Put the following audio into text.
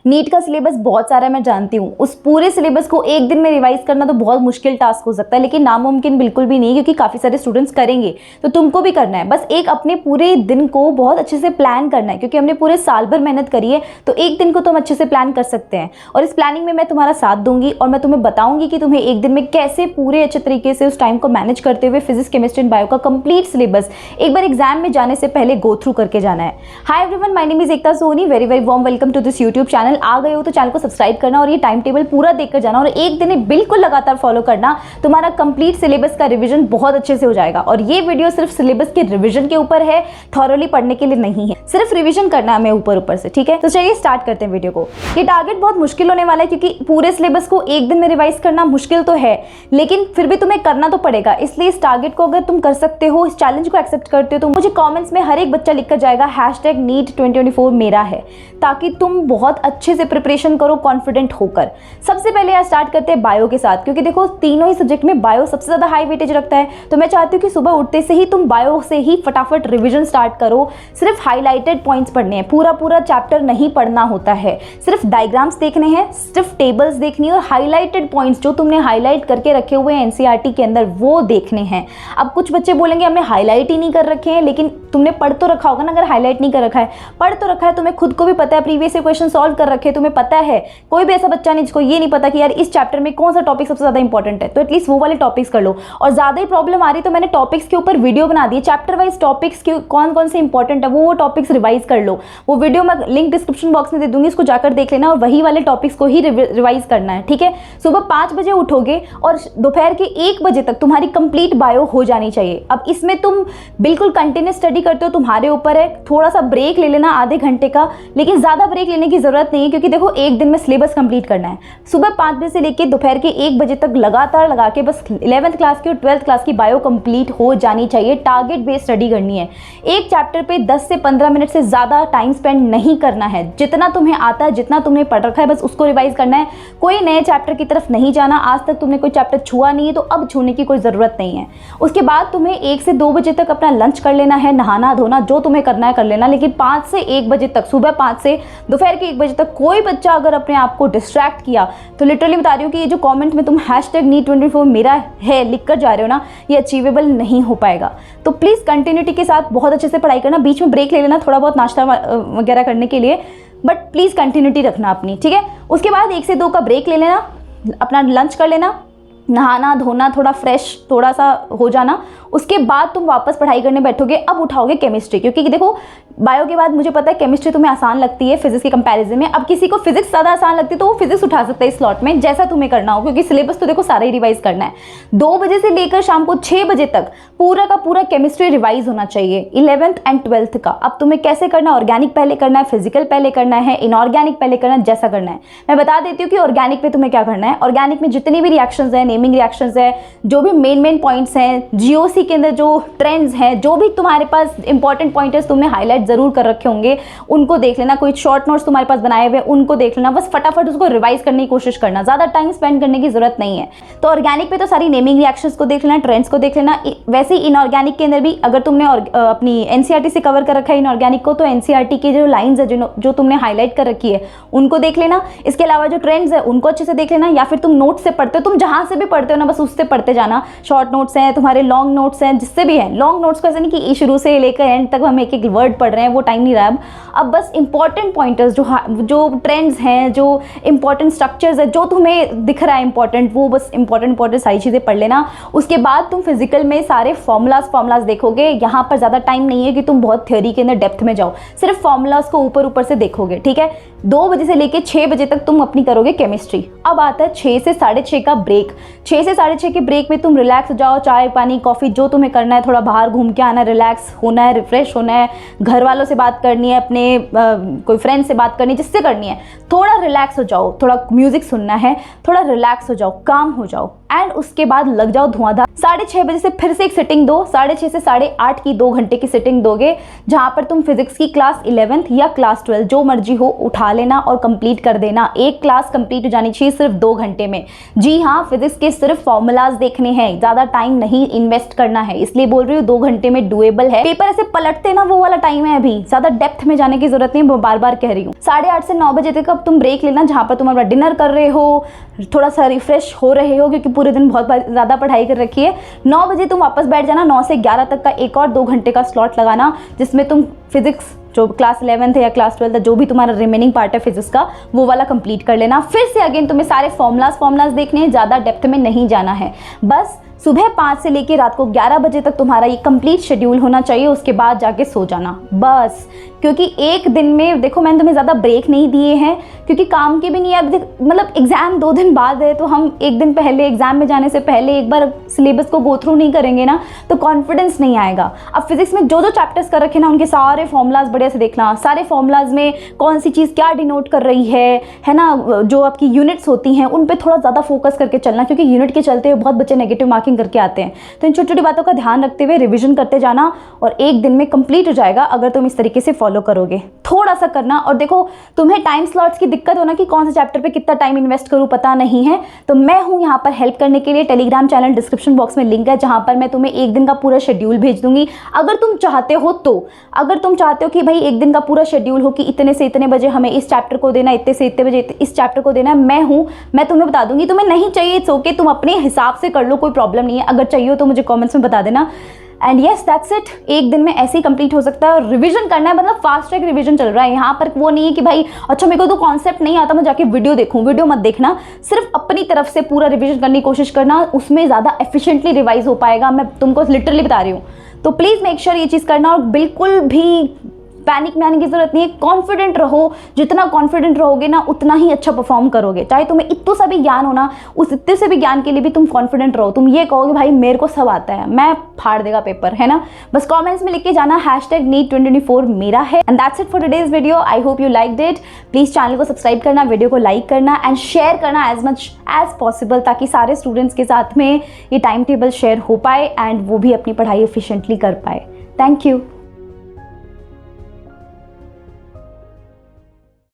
NEET का syllabus बहुत सारा है, मैं जानती हूँ। उस पूरे सिलेबस को एक दिन में रिवाइज करना तो बहुत मुश्किल टास्क हो सकता है, लेकिन नामुमकिन बिल्कुल भी नहीं, क्योंकि काफ़ी सारे स्टूडेंट्स करेंगे। तो तुमको भी करना है, बस एक अपने पूरे दिन को बहुत अच्छे से प्लान करना है, क्योंकि हमने पूरे साल भर मेहनत करी है, तो एक दिन को तो हम अच्छे से प्लान कर सकते हैं। और इस प्लानिंग में मैं तुम्हारा साथ दूंगी और मैं तुम्हें बताऊंगी कि तुम्हें एक दिन में कैसे पूरे अच्छे तरीके से उस टाइम को मैनेज करते हुए फिजिक्स, केमिस्ट्री एंड बायो का कंप्लीट सिलेबस एक बार एग्जाम में जाने से पहले गो थ्रू करके जाना है। Hi everyone, my name is Ekta Soni, very very warm welcome to this YouTube channel. आ गए हो तो चैनल को सब्सक्राइब करना और ये टाइम टेबल पूरा देखकर जाना और एक दिन में बिल्कुल लगातार फॉलो करना। तुम्हारा कंप्लीट सिलेबस का रिवीजन बहुत अच्छे से हो जाएगा। और ये वीडियो सिर्फ सिलेबस के रिवीजन के ऊपर है, थॉरोली पढ़ने के लिए नहीं है, सिर्फ रिवीजन करना है हमें ऊपर ऊपर से, ठीक है। तो चलिए स्टार्ट करते हैं वीडियो को। ये टारगेट बहुत मुश्किल होने वाला है, क्योंकि पूरे सिलेबस को एक दिन में रिवाइज करना मुश्किल तो है, लेकिन फिर भी तुम्हें करना तो पड़ेगा। इसलिए इस टारगेट को अगर तुम कर सकते हो, इस चैलेंज को एक्सेप्ट करते हो, तो मुझे कमेंट्स में हर एक बच्चा लिखकर जाएगा #NEET2024 मेरा है, ताकि तुम बहुत अच्छे से प्रिपरेशन करो कॉन्फिडेंट होकर। सबसे पहले यहाँ स्टार्ट करते हैं बायो के साथ, क्योंकि देखो तीनों ही सब्जेक्ट में बायो सबसे ज़्यादा हाई वेटेज रखता है। तो मैं चाहती हूँ कि सुबह उठते से ही तुम बायो से ही फटाफट रिविजन स्टार्ट करो। सिर्फ हाईलाइटेड पॉइंट्स पढ़ने हैं, पूरा पूरा चैप्टर नहीं पढ़ना होता है, सिर्फ डायग्राम्स देखने हैं, सिर्फ टेबल्स देखनी है और हाईलाइटेड पॉइंट्स जो तुमने हाईलाइट करके रखे हुए हैं एनसीईआरटी के अंदर वो देखने हैं। अब कुछ बच्चे बोलेंगे हमने हाईलाइट ही नहीं कर रखे हैं, लेकिन तुमने पढ़ तो रखा होगा ना। अगर हाईलाइट नहीं कर रखा है, पढ़ तो रखा है, तुम्हें खुद को भी पता है, प्रीवियस क्वेश्चन सॉल्व कर रखे, तुम्हें पता है। कोई भी ऐसा बच्चा नहीं जिसको ये नहीं पता कि यार इस चैप्टर में कौन सा टॉपिक सबसे ज्यादा इंपॉर्टेंट है, तो एटलीस्ट वो वाले टॉपिक्स कर लो। और ज्यादा ही प्रॉब्लम आ रही तो मैंने टॉपिक्स के ऊपर वीडियो बना दी, चैप्टर वाइज टॉपिक्स के कौन कौन से इंपॉर्टेंट है वो टॉपिक्स रिवाइज कर लो। वो वीडियो मैं लिंक डिस्क्रिप्शन बॉक्स में दे दूंगी, इसको जाकर देख लेना और वही वाले टॉपिक्स को ही रिवाइज करना है, ठीक है। सुबह 5 बजे उठोगे और दोपहर के 1 बजे तक तुम्हारी कंप्लीट बायो हो जानी चाहिए। अब इसमें तुम बिल्कुल कंटिन्यूस स्टडी करते हो, तुम्हारे ऊपर है। थोड़ा सा ब्रेक ले लेना आधे घंटे का, लेकिन ज़्यादा ब्रेक लेने की ज़रूरत नहीं है, क्योंकि देखो एक दिन में सिलेबस कंप्लीट करना है। सुबह 5 बजे से लेकर दोपहर के 1 बजे तक लगातार लगा के बस 11th क्लास की और 12th क्लास की बायो कंप्लीट हो जानी चाहिए। टारगेट बेस्ड स्टडी करनी है। एक चैप्टर पे 10 से 15 मिनट से ज़्यादा टाइम स्पेंड नहीं करना है। जितना तुम्हें आता है, जितना तुमने पढ़ रखा है, बस उसको रिवाइज करना है। कोई नए चैप्टर की तरफ नहीं जाना। आज तक तुमने कोई चैप्टर छुआ नहीं है तो अब छूने की कोई ज़रूरत नहीं है। उसके बाद तुम्हें 1 से 2 बजे तक अपना लंच कर लेना है, नहाना धोना जो तुम्हें करना है कर लेना, लेकिन 5 से 1 बजे तक, सुबह 5 से दोपहर के 1 बजे तक कोई बच्चा अगर अपने आप को डिस्ट्रैक्ट किया तो लिटरली बता रही हूँ कि ये जो कमेंट में तुम #NEET24 मेरा है लिख कर जा रहे हो ना, ये अचीवेबल नहीं हो पाएगा। तो प्लीज़ कंटिन्यूटी के साथ बहुत अच्छे से पढ़ाई करना। बीच में ब्रेक ले लेना थोड़ा बहुत नाश्ता वगैरह करने के लिए, बट प्लीज़ कंटिन्यूटी रखना अपनी, ठीक है। उसके बाद 1 से 2 का ब्रेक ले लेना, अपना लंच कर लेना, नहाना धोना, थोड़ा फ्रेश थोड़ा सा हो जाना। उसके बाद तुम वापस पढ़ाई करने बैठोगे। अब उठाओगे केमिस्ट्री, क्योंकि देखो बायो के बाद मुझे पता है केमिस्ट्री तुम्हें आसान लगती है फिजिक्स के कंपैरिजन में। अब किसी को फिजिक्स ज़्यादा आसान लगती है तो वो फिजिक्स उठा सकता है इस स्लॉट में, जैसा तुम्हें करना हो, क्योंकि सिलेबस तो देखो सारा ही रिवाइज करना है। 2 बजे से लेकर शाम को 6 बजे तक पूरा का पूरा केमिस्ट्री रिवाइज होना चाहिए, 11th एंड 12th का। अब तुम्हें कैसे करना है, ऑर्गेनिक पहले करना है, फिजिकल पहले करना है, इनऑर्गेनिक पहले करना है, जैसा करना है। मैं बता देती हूँ कि ऑर्गेनिक में तुम्हें क्या करना है। ऑर्गेनिक में जितनी भी रिएक्शंस हैं, नेमिंग रिएक्शंस है, जो भी मेन पॉइंट्स हैं, जीओसी के अंदर जो ट्रेंड्स हैं, जो भी तुम्हारे पास इंपॉर्टेंट पॉइंटर्स तुमने हाईलाइट जरूर कर रखे होंगे, उनको देख लेना। कोई शॉर्ट नोट्स तुम्हारे पास बनाए हुए उनको देख लेना। बस फटाफट उसको रिवाइज करने की कोशिश करना, ज़्यादा टाइम स्पेंड करने की जरूरत नहीं है। तो ऑर्गेनिक पे तो सारी नेमिंग रिएक्शंस को देख लेना, ट्रेंड्स को देख लेना। वैसे ही इनऑर्गेनिक के अंदर भी अगर तुमने अपनी एनसीईआरटी से कवर कर रखा है इनऑर्गेनिक को, तो एनसीईआरटी की जो लाइन्स है जो तुमने हाईलाइट कर रखी है उनको देख लेना। इसके अलावा जो ट्रेंड्स है उनको अच्छे से देख लेना, या फिर तुम नोट से पढ़ते हो, तुम जहाँ से भी पढ़ते हो ना बस उससे पढ़ते जाना। शॉर्ट नोट्स हैं तुम्हारे, लॉन्ग नोट्स हैं, जिससे भी है। लॉन्ग नोट्स को ऐसा नहीं कि शुरू से लेकर एंड तक हम एक एक वर्ड पढ़ रहे हैं, वो टाइम नहीं रहा अब बस इंपॉर्टेंट पॉइंटर्स जो ट्रेंड्स हैं, जो इंपॉर्टेंट स्ट्रक्चर्स है, जो तुम्हें दिख रहा है इंपॉर्टेंट, वो बस इंपॉर्टेंट सारी चीज़ें पढ़ लेना। उसके बाद तुम फिजिकल में सारे फॉर्मूलाज देखोगे। यहाँ पर ज़्यादा टाइम नहीं है कि तुम बहुत थ्योरी के अंदर डेप्थ में जाओ, सिर्फ फॉर्मूलाज को ऊपर से देखोगे, ठीक है। 2 बजे से लेकर 6 बजे तक तुम अपनी करोगे केमिस्ट्री। अब आता है 6 से 6:30 का ब्रेक। 6 से 6:30 के ब्रेक में तुम रिलैक्स हो जाओ, चाय पानी कॉफ़ी जो तुम्हें करना है, थोड़ा बाहर घूम के आना, रिलैक्स होना है, रिफ्रेश होना है, घर वालों से बात करनी है, अपने कोई फ्रेंड से बात करनी है, जिससे करनी है, थोड़ा रिलैक्स हो जाओ, थोड़ा म्यूजिक सुनना है, थोड़ा रिलैक्स हो जाओ, काम हो जाओ, एंड उसके बाद लग जाओ धुआंधार। 6:30 बजे से फिर से एक सिटिंग दो। 6:30 से 8:30 की 2 घंटे की सिटिंग दोगे, जहां पर तुम फिजिक्स की क्लास 11th या क्लास 12 जो मर्जी हो उठा लेना और कंप्लीट कर देना। एक क्लास कंप्लीट हो जानी चाहिए सिर्फ 2 घंटे में। जी हाँ, फिजिक्स के सिर्फ फॉर्मूलाज देखने हैं, ज़्यादा टाइम नहीं इन्वेस्ट करना है, इसलिए बोल रही हूँ 2 घंटे में डुएबल है। पेपर ऐसे पलटते ना वो वाला टाइम है, अभी ज़्यादा डेप्थ में जाने की जरूरत नहीं, बार बार कह रही हूँ। 8:30 से 9 बजे तक अब तुम ब्रेक लेना, जहाँ पर तुम अपना डिनर कर रहे हो, थोड़ा सा रिफ्रेश हो रहे हो, क्योंकि पूरे दिन बहुत ज़्यादा पढ़ाई कर रखी है। 9 बजे तुम वापस बैठ जाना। 9 से 11 तक का एक और 2 घंटे का स्लॉट लगाना, जिसमें तुम फिजिक्स जो क्लास 11th है या क्लास 12th है, जो भी तुम्हारा रिमेनिंग पार्ट है फिजिक्स का, वो वाला कंप्लीट कर लेना। फिर से अगेन तुम्हें सारे फॉर्मूलाज देखने हैं, ज़्यादा डेप्थ में नहीं जाना है। बस सुबह 5 से लेकर रात को 11 बजे तक तुम्हारा ये कंप्लीट शेड्यूल होना चाहिए, उसके बाद जाके सो जाना बस। क्योंकि एक दिन में देखो मैंने तुम्हें ज़्यादा ब्रेक नहीं दिए हैं, क्योंकि काम के भी नहीं है। अब मतलब एग्ज़ाम 2 दिन बाद है, तो हम एक दिन पहले एग्ज़ाम में जाने से पहले एक बार सिलेबस को गो थ्रू नहीं करेंगे ना, तो कॉन्फिडेंस नहीं आएगा। अब फिजिक्स में जो जो चैप्टर्स कर रखे ना, उनके सारे फॉर्मूलाज बढ़िया से देखना, सारे फॉर्मूलाज में कौन सी चीज़ क्या डिनोट कर रही है ना। जो आपकी यूनिट्स होती हैं उन पर थोड़ा ज़्यादा फोकस करके चलना, क्योंकि यूनिट के चलते हुए बहुत बच्चे नेगेटिव मार्किंग करके आते हैं। तो इन छोटी छोटी बातों का ध्यान रखते हुए रिविजन करते जाना, और एक दिन में कंप्लीट हो जाएगा अगर तुम इस तरीके से फॉलो करोगे। थोड़ा सा करना। और देखो तुम्हें टाइम स्लॉट्स की दिक्कत हो ना कि कौन से चैप्टर पे कितना टाइम इन्वेस्ट करूं, पता नहीं है, तो मैं हूं यहाँ पर हेल्प करने के लिए। टेलीग्राम चैनल डिस्क्रिप्शन बॉक्स में लिंक है, जहां पर मैं तुम्हें एक दिन का पूरा शेड्यूल भेज दूंगी। अगर तुम चाहते हो तो, अगर तुम चाहते हो कि भाई एक दिन का पूरा शेड्यूल हो कि इतने से इतने बजे हमें इस चैप्टर को देना, इतने से इतने बजे इस चैप्टर को देना, मैं तुम्हें बता दूंगी। तुम्हें नहीं चाहिए इट्स ओके, तुम अपने हिसाब से कर लो, कोई प्रॉब्लम नहीं है। अगर चाहिए हो तो मुझे कॉमेंट्स में बता देना। एंड येस दैट्स इट, एक दिन में ऐसे ही कंप्लीट हो सकता है। और रिवीजन करना है, मतलब फास्ट ट्रैक रिवीजन चल रहा है यहाँ पर। वो नहीं है कि भाई अच्छा मेरे को तो कॉन्सेप्ट नहीं आता, मैं जाके वीडियो देखूँ, वीडियो मत देखना। सिर्फ अपनी तरफ से पूरा रिवीजन करने की कोशिश करना, उसमें ज़्यादा एफिशिएंटली रिवाइज हो पाएगा। मैं तुमको लिटरली बता रही हूँ। तो प्लीज़ मेक श्योर ये चीज़ करना, और बिल्कुल भी पैनिक में आने की जरूरत नहीं है। कॉन्फिडेंट रहो, जितना कॉन्फिडेंट रहोगे ना उतना ही अच्छा परफॉर्म करोगे। चाहे तुम्हें इतना सा भी ज्ञान हो ना, उस इतने से भी ज्ञान के लिए भी तुम कॉन्फिडेंट रहो। तुम ये कहोगे भाई मेरे को सब आता है, मैं फाड़ देगा पेपर, है ना। बस कमेंट्स में लिख के जाना #NEET2024 मेरा है। And that's it for today's video. I hope you liked it. Please channel को सब्सक्राइब करना, वीडियो को लाइक करना एंड शेयर करना एज मच एज पॉसिबल, ताकि सारे स्टूडेंट्स के साथ में ये टाइम टेबल शेयर हो पाए एंड वो भी अपनी पढ़ाई एफिशिएंटली कर पाए। Thank you.